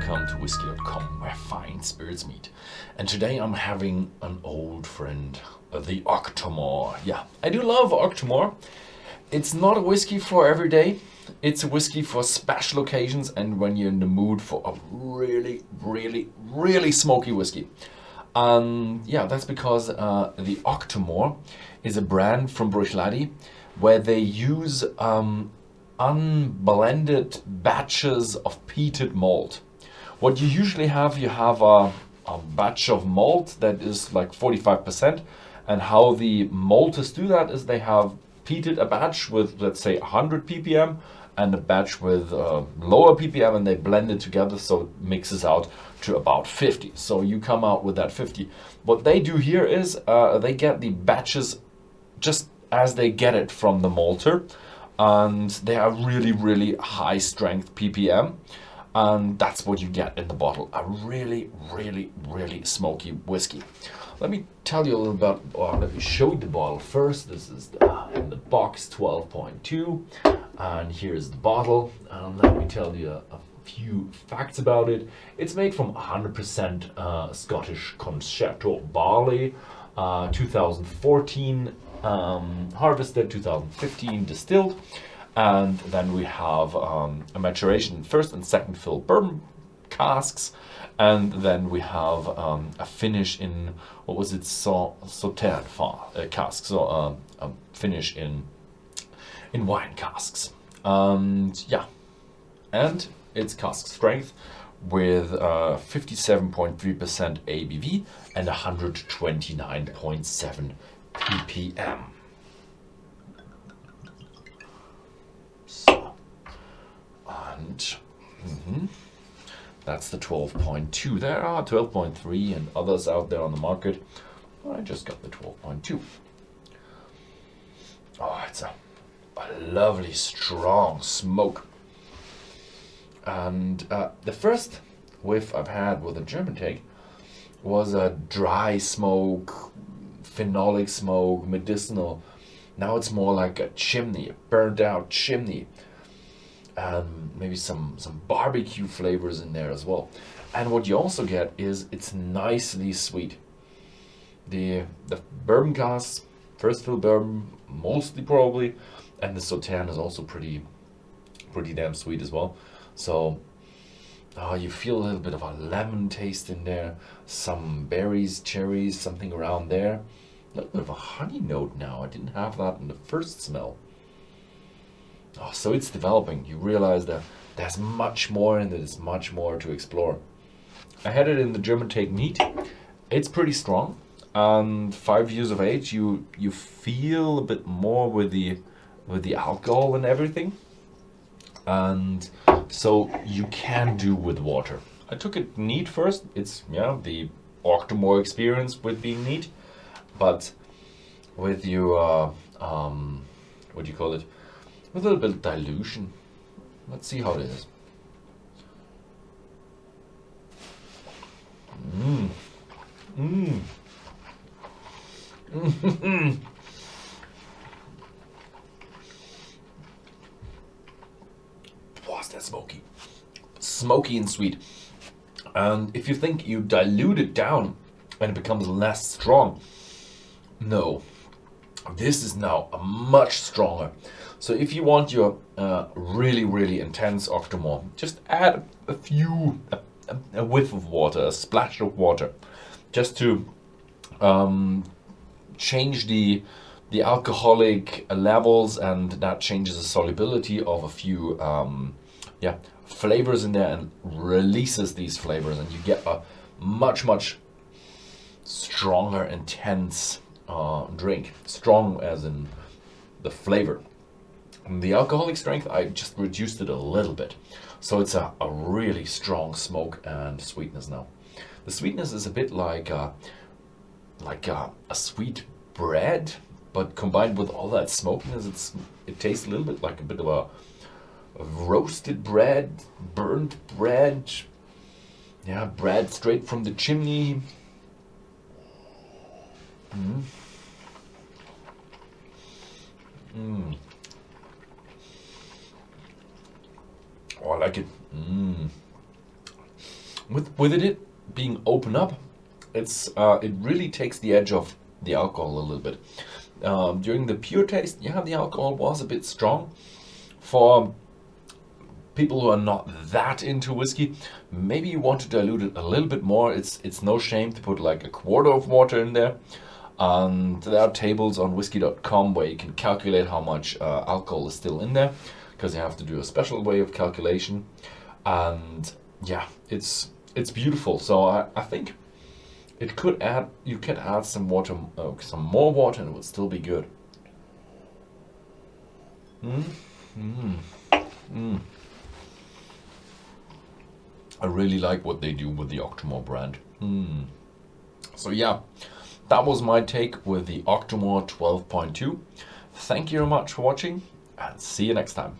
welcome to Whisky.com, where fine spirits meet. And today I'm having an old friend, the Octomore. Yeah, I do love Octomore. It's not a whiskey for every day. It's a whiskey for special occasions and when you're in the mood for a really, really, really smoky whiskey. Yeah, that's because the Octomore is a brand from Bruichladdich where they use unblended batches of peated malt. What you usually have, you have a batch of malt that is like 45%, and how the malters do that is they have peated a batch with, let's say, 100 ppm and a batch with lower ppm, and they blend it together so it mixes out to about 50. So you come out with that 50. What they do here is they get the batches just as they get it from the malter, and they are really, really high strength ppm, and that's what you get in the bottle. A really, really, really smoky whiskey. Let me tell you a little about, or let me show you the bottle first. This is in the box 12.2, and here's the bottle. And let me tell you a few facts about it. It's made from 100% Scottish Concerto barley, 2014 harvested, 2015 distilled, and then we have a maturation in first and second fill bourbon casks, and then we have a finish in, what was it, Sauternes cask, so a finish in wine casks. Yeah, and it's cask strength with 57.3% ABV and 129.7 ppm. So, and that's the 12.2. There are 12.3 and others out there on the market. I just got the 12.2. Oh, it's a lovely strong smoke. And the first whiff I've had with a German take was a dry smoke, phenolic smoke, medicinal. Now it's more like a chimney, a burnt out chimney. Maybe some barbecue flavors in there as well. And what you also get is it's nicely sweet. The bourbon casks, first fill bourbon, mostly probably, and the Sauternes is also pretty damn sweet as well. So you feel a little bit of a lemon taste in there, some berries, cherries, something around there. A little bit of a honey note now. I didn't have that in the first smell. Oh, so it's developing. You realize that there's much more in it. There's much more to explore. I had it in the German take neat. It's pretty strong. And 5 years of age, you feel a bit more with the alcohol and everything. And so you can do with water. I took it neat first. It's the Octomore experience with being neat, but with your what do you call it? With a little bit of dilution. Let's see how it is. Was that smoky? Smoky and sweet. And if you think you dilute it down and it becomes less strong, no. This is now a much stronger. So if you want your really, really intense Octomore, just add a whiff of water, a splash of water, just to change the alcoholic levels, and that changes the solubility of a few flavors in there and releases these flavors, and you get a much stronger, intense drink. Strong as in the flavor. And the alcoholic strength, I just reduced it a little bit, so it's a really strong smoke and sweetness now. The sweetness is a bit like a sweet bread, but combined with all that smokiness, it tastes a little bit like a bit of a roasted bread, burnt bread. Yeah, bread straight from the chimney. Oh, I like it. With it being open up, it really takes the edge off the alcohol a little bit. During the pure taste, yeah, the alcohol was a bit strong. For people who are not that into whiskey, maybe you want to dilute it a little bit more. It's no shame to put like a quarter of water in there. And there are tables on Whisky.com where you can calculate how much alcohol is still in there, because you have to do a special way of calculation. And yeah, it's beautiful. So I think you could add some water, some more water, and it would still be good. Mm, mm, mm. I really like what they do with the Octomore brand. So yeah, that was my take with the Octomore 12.2. Thank you very much for watching, and see you next time.